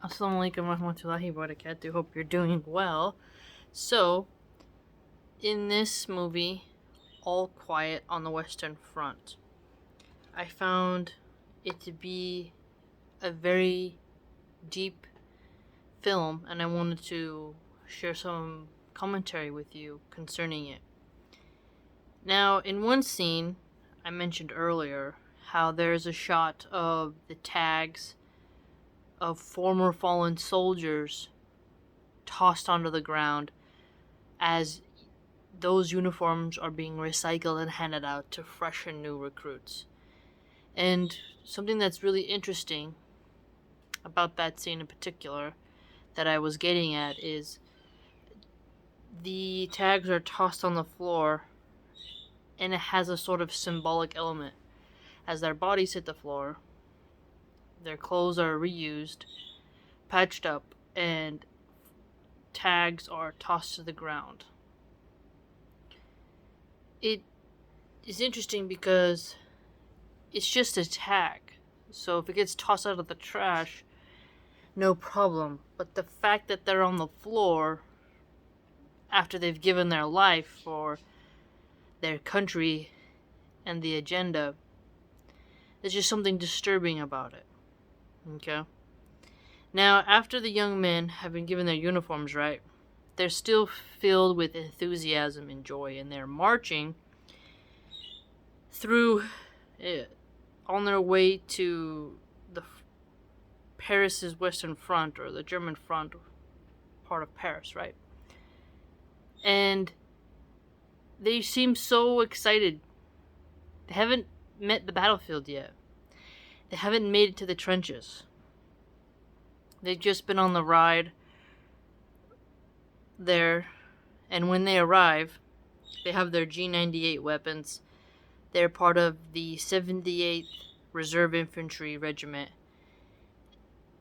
Assalamualaikum warahmatullahi wabarakatuh. Hope you're doing well. So, in this movie, All Quiet on the Western Front, I found it to be a very deep film, and I wanted to share some commentary with you concerning it. Now, in one scene, I mentioned earlier how there's a shot of the tags of former fallen soldiers tossed onto the ground as those uniforms are being recycled and handed out to fresh and new recruits. And something that's really interesting about that scene in particular that I was getting at is the tags are tossed on the floor and it has a sort of symbolic element. As their bodies hit the floor, their clothes are reused, patched up, and tags are tossed to the ground. It is interesting because it's just a tag. So if it gets tossed out of the trash, no problem. But the fact that they're on the floor after they've given their life for their country and the agenda, there's just something disturbing about it. Okay? Now, after the young men have been given their uniforms, right, they're still filled with enthusiasm and joy, and they're marching through on their way to the Paris's Western Front, or the German front part of Paris, right? And they seem so excited. They haven't met the battlefield yet. They haven't made it to the trenches. They've just been on the ride there, and when they arrive, they have their G98 weapons. They're part of the 78th Reserve Infantry Regiment,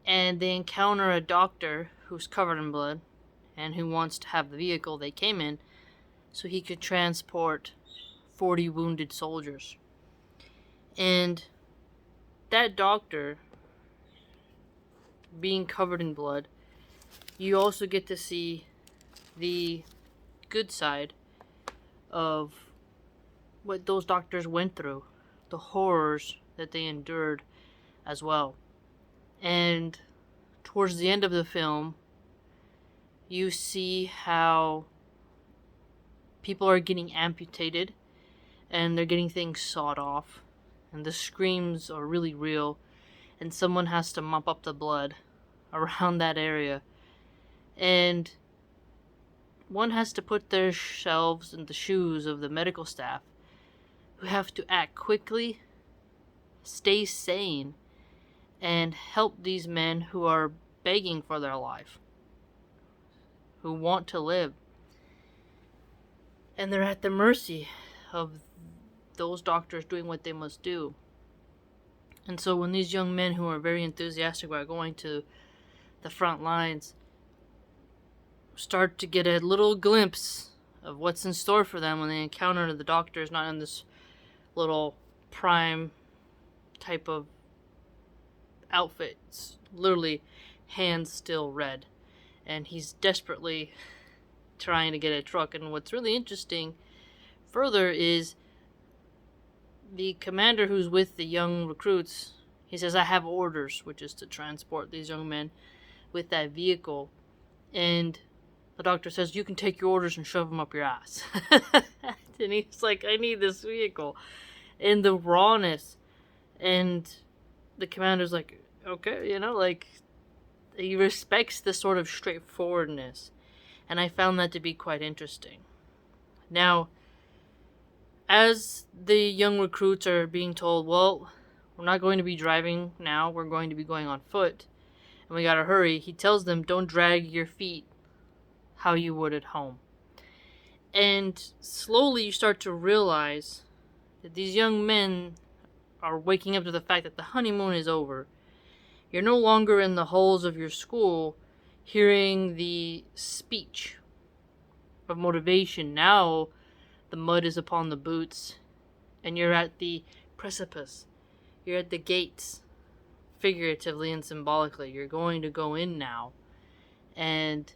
and they encounter a doctor who's covered in blood and who wants to have the vehicle they came in so he could transport 40 wounded soldiers. And that doctor, being covered in blood, you also get to see the good side of what those doctors went through, the horrors that they endured as well. And towards the end of the film, you see how people are getting amputated and they're getting things sawed off, and the screams are really real, and someone has to mop up the blood around that area, and one has to put their selves in the shoes of the medical staff who have to act quickly, stay sane, and help these men who are begging for their life, who want to live. And they're at the mercy of those doctors doing what they must do. And so when these young men who are very enthusiastic about going to the front lines start to get a little glimpse of what's in store for them when they encounter the doctors not in this little prime type of outfit, it's literally hands still red, and he's desperately trying to get a truck. And what's really interesting further is the commander who's with the young recruits, he says, I have orders, which is to transport these young men with that vehicle. And the doctor says, you can take your orders and shove them up your ass. And he's like, I need this vehicle. And the rawness. And the commander's like, okay, like, he respects the sort of straightforwardness. And I found that to be quite interesting. Now, as the young recruits are being told, well, we're not going to be driving now, we're going to be going on foot, and we gotta hurry, he tells them, don't drag your feet how you would at home. And slowly you start to realize that these young men are waking up to the fact that the honeymoon is over. You're no longer in the halls of your school hearing the speech of motivation. Now the mud is upon the boots, and you're at the precipice. You're at the gates, figuratively and symbolically. You're going to go in now. And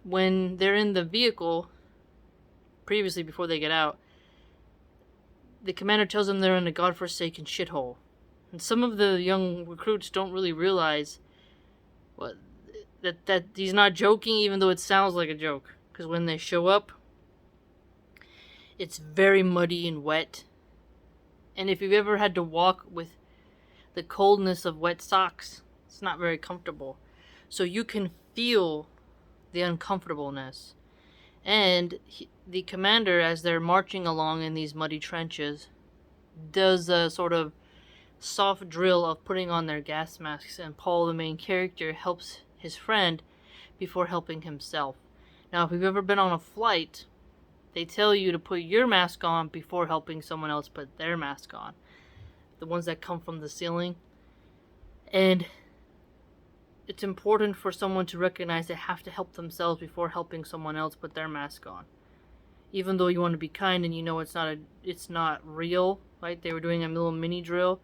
when they're in the vehicle, previously before they get out, the commander tells them they're in a godforsaken shithole. And some of the young recruits don't really realize that he's not joking, even though it sounds like a joke. Because when they show up, it's very muddy and wet. And if you've ever had to walk with the coldness of wet socks, it's not very comfortable. So you can feel the uncomfortableness. And the commander, as they're marching along in these muddy trenches, does a sort of soft drill of putting on their gas masks, and Paul, the main character, helps his friend before helping himself. Now, if you've ever been on a flight, they tell you to put your mask on before helping someone else put their mask on. The ones that come from the ceiling. And it's important for someone to recognize they have to help themselves before helping someone else put their mask on. Even though you want to be kind and you know it's not real, right? They were doing a little mini drill.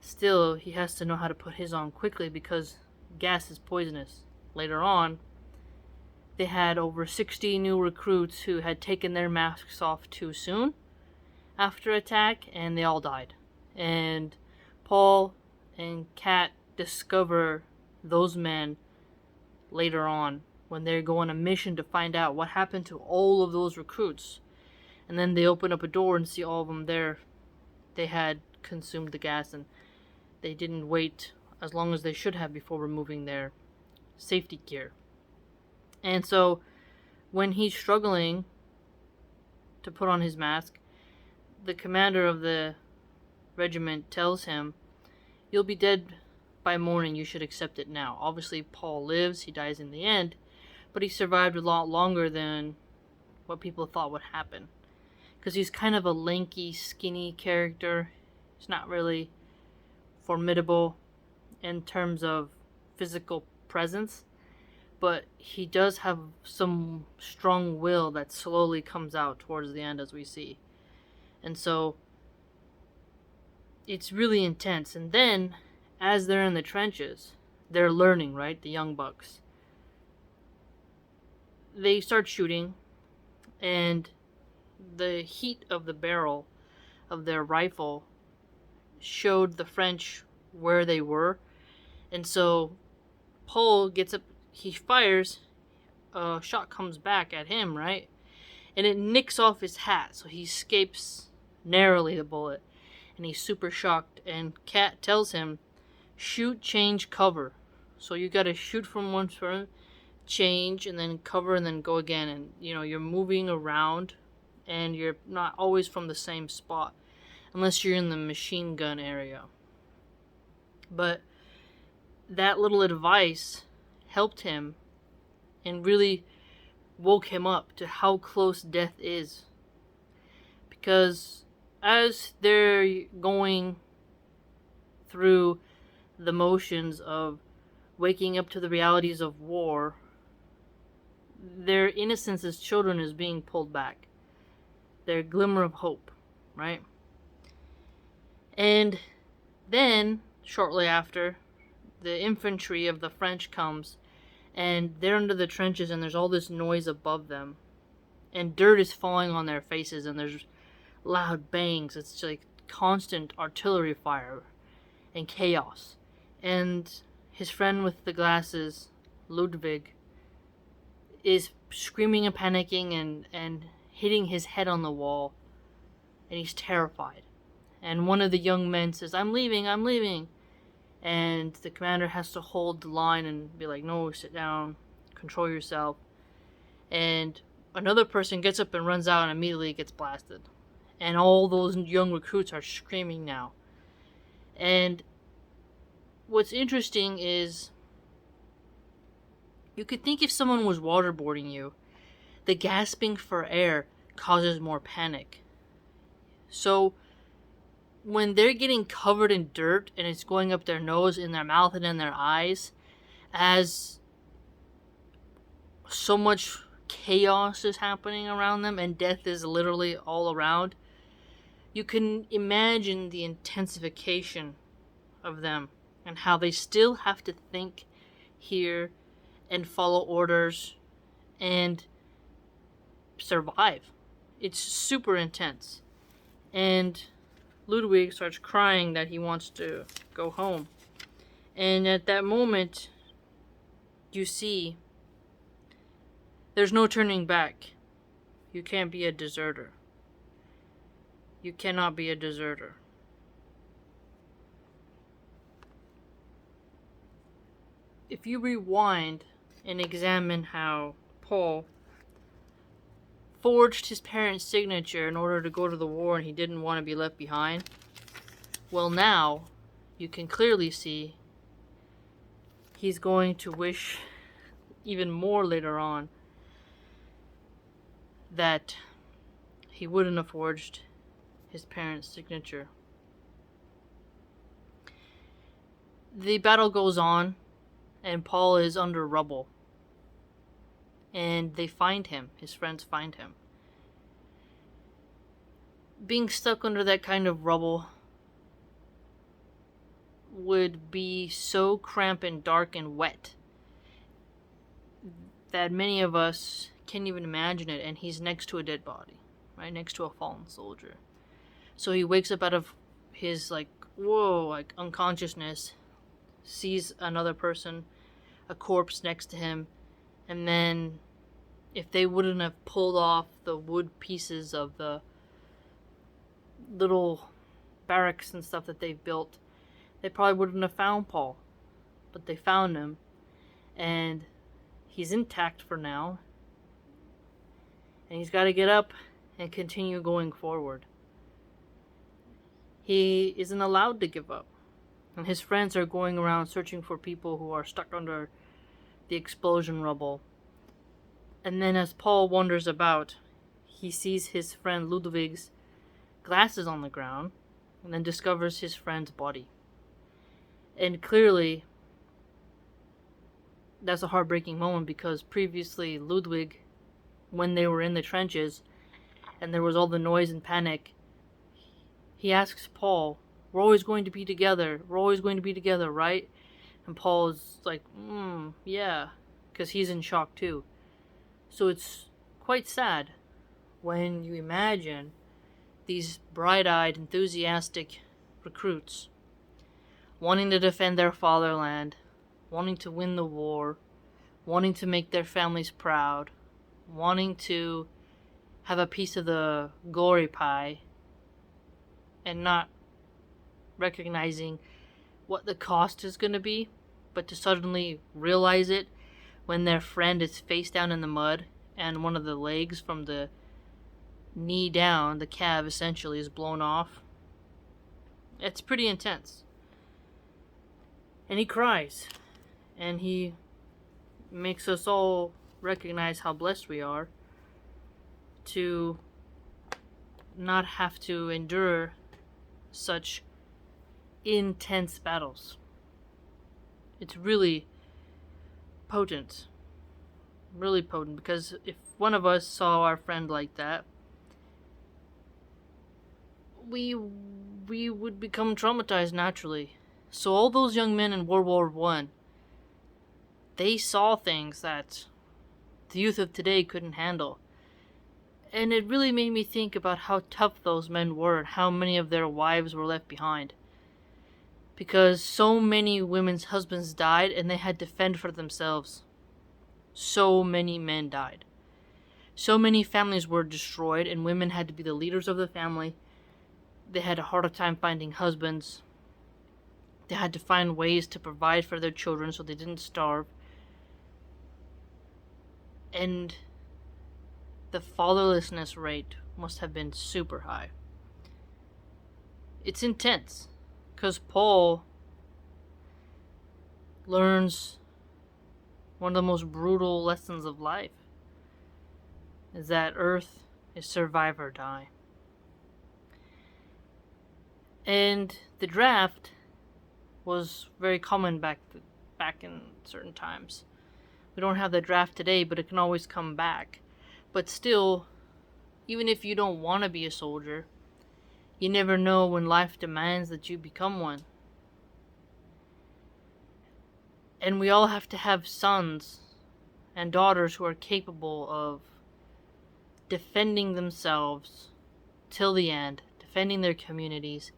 Still, he has to know how to put his on quickly because gas is poisonous. Later on, they had over 60 new recruits who had taken their masks off too soon after attack, and they all died. And Paul and Kat discover those men later on when they go on a mission to find out what happened to all of those recruits. And then they open up a door and see all of them there. They had consumed the gas, and they didn't wait as long as they should have before removing their safety gear. And so when he's struggling to put on his mask, the commander of the regiment tells him, "You'll be dead by morning, you should accept it now." Obviously, Paul lives, he dies in the end, but he survived a lot longer than what people thought would happen. Because he's kind of a lanky, skinny character. He's not really formidable in terms of physical presence, but he does have some strong will that slowly comes out towards the end, as we see. And so it's really intense. And then as they're in the trenches, they're learning, right? The young bucks. They start shooting, and the heat of the barrel of their rifle showed the French where they were. And so Paul gets up, he fires, a shot comes back at him, right? And it nicks off his hat, so he escapes narrowly the bullet. And he's super shocked, and Kat tells him, shoot, change, cover. So you gotta shoot from one front, change, and then cover, and then go again. And, you're moving around, and you're not always from the same spot, unless you're in the machine gun area. But that little advice helped him and really woke him up to how close death is. Because as they're going through the motions of waking up to the realities of war, their innocence as children is being pulled back. Their glimmer of hope, right? And then, shortly after, the infantry of the French comes, and they're under the trenches, and there's all this noise above them, and dirt is falling on their faces, and there's loud bangs. It's like constant artillery fire and chaos. And his friend with the glasses, Ludwig, is screaming and panicking and hitting his head on the wall, and he's terrified. And one of the young men says, I'm leaving. And the commander has to hold the line and be like, no, sit down, control yourself. And another person gets up and runs out and immediately gets blasted. And all those young recruits are screaming now. And what's interesting is, you could think if someone was waterboarding you, the gasping for air causes more panic. So when they're getting covered in dirt and it's going up their nose, in their mouth, and in their eyes, as so much chaos is happening around them and death is literally all around, you can imagine the intensification of them and how they still have to think, hear, and follow orders and survive. It's super intense. And Ludwig starts crying that he wants to go home. And at that moment, you see there's no turning back. You can't be a deserter. You cannot be a deserter. If you rewind and examine how Paul forged his parents' signature in order to go to the war and he didn't want to be left behind, well, now you can clearly see he's going to wish even more later on that he wouldn't have forged his parents' signature. The battle goes on, and Paul is under rubble. And they find him. His friends find him. Being stuck under that kind of rubble would be so cramped and dark and wet that many of us can't even imagine it. And he's next to a dead body, right next to a fallen soldier. So he wakes up out of his unconsciousness, sees another person, a corpse next to him, and then if they wouldn't have pulled off the wood pieces of the little barracks and stuff that they've built, they probably wouldn't have found Paul. But they found him, and he's intact for now, and he's got to get up and continue going forward. He isn't allowed to give up, and his friends are going around searching for people who are stuck under the explosion rubble. And then as Paul wanders about, he sees his friend Ludwig's glasses on the ground, and then discovers his friend's body. And clearly, that's a heartbreaking moment, because previously Ludwig, when they were in the trenches and there was all the noise and panic, he asks Paul, "We're always going to be together. We're always going to be together, right?" And Paul is like, yeah, because he's in shock too. So it's quite sad when you imagine these bright-eyed, enthusiastic recruits wanting to defend their fatherland, wanting to win the war, wanting to make their families proud, wanting to have a piece of the glory pie, and not recognizing what the cost is going to be, but to suddenly realize it when their friend is face down in the mud and one of the legs from the knee down, the calf essentially, is blown off. It's pretty intense. And he cries, and he makes us all recognize how blessed we are to not have to endure such intense battles. It's really potent, because if one of us saw our friend like that, we would become traumatized naturally. So all those young men in World War I, they saw things that the youth of today couldn't handle. And it really made me think about how tough those men were and how many of their wives were left behind. Because so many women's husbands died and they had to fend for themselves. So many men died. So many families were destroyed and women had to be the leaders of the family. They had a harder time finding husbands. They had to find ways to provide for their children so they didn't starve. And the fatherlessness rate must have been super high. It's intense, because Paul learns one of the most brutal lessons of life, is that Earth is survive or die. And the draft was very common back in certain times. We don't have the draft today, but it can always come back. But still, even if you don't want to be a soldier, you never know when life demands that you become one. And we all have to have sons and daughters who are capable of defending themselves till the end, defending their communities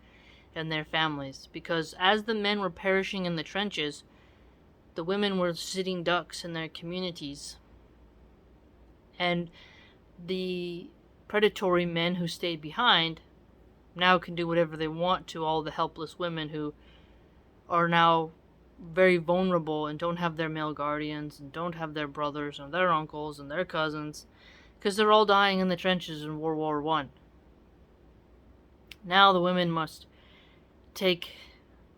and their families. Because as the men were perishing in the trenches, the women were sitting ducks in their communities. And the predatory men who stayed behind now can do whatever they want to all the helpless women who are now very vulnerable and don't have their male guardians and don't have their brothers and their uncles and their cousins, because they're all dying in the trenches in World War I. Now the women must take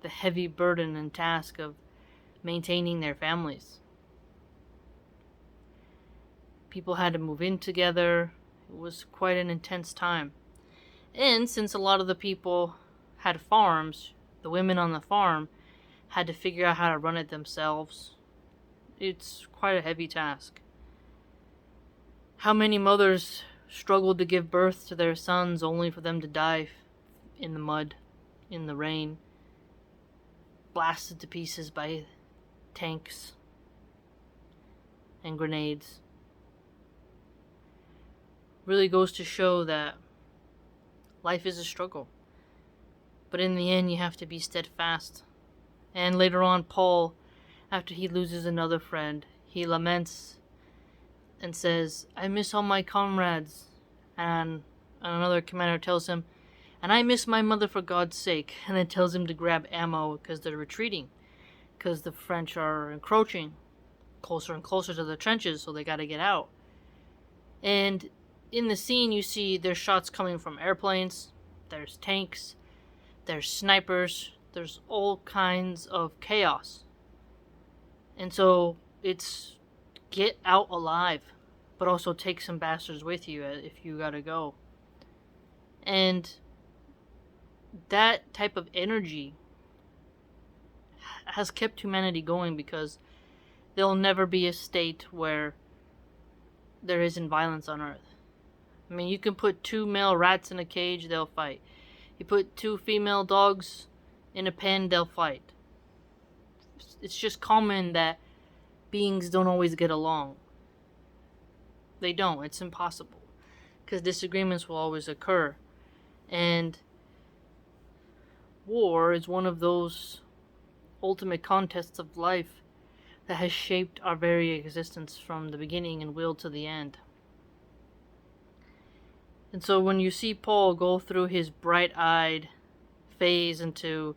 the heavy burden and task of maintaining their families. People had to move in together. It was quite an intense time. And since a lot of the people had farms, the women on the farm had to figure out how to run it themselves. It's quite a heavy task. How many mothers struggled to give birth to their sons only for them to die in the mud, in the rain, blasted to pieces by tanks and grenades. Really goes to show that life is a struggle. But in the end, you have to be steadfast. And later on, Paul, after he loses another friend, he laments and says, I miss all my comrades. And another commander tells him, and I miss my mother for God's sake. And then tells him to grab ammo because they're retreating. Because the French are encroaching closer and closer to the trenches, so they got to get out. And in the scene, you see there's shots coming from airplanes, there's tanks, there's snipers, there's all kinds of chaos. And so it's get out alive, but also take some bastards with you if you gotta go. And that type of energy has kept humanity going, because there'll never be a state where there isn't violence on Earth. I mean, you can put 2 male rats in a cage, they'll fight. You put 2 female dogs in a pen, they'll fight. It's just common that beings don't always get along. They don't. It's impossible. Because disagreements will always occur. And war is one of those ultimate contests of life that has shaped our very existence from the beginning and will to the end. And so when you see Paul go through his bright-eyed phase into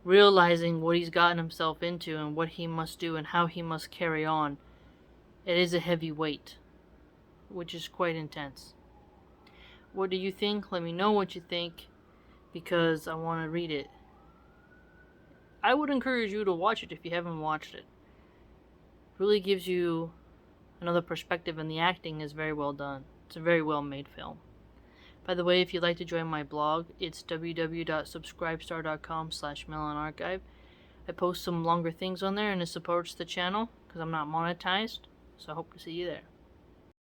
realizing what he's gotten himself into and what he must do and how he must carry on, it is a heavy weight, which is quite intense. What do you think? Let me know what you think, because I want to read it. I would encourage you to watch it if you haven't watched it. It really gives you another perspective, and the acting is very well done. It's a very well made film. By the way, if you'd like to join my blog, it's www.subscribestar.com/MilahanArchive. I post some longer things on there, and it supports the channel because I'm not monetized. So I hope to see you there.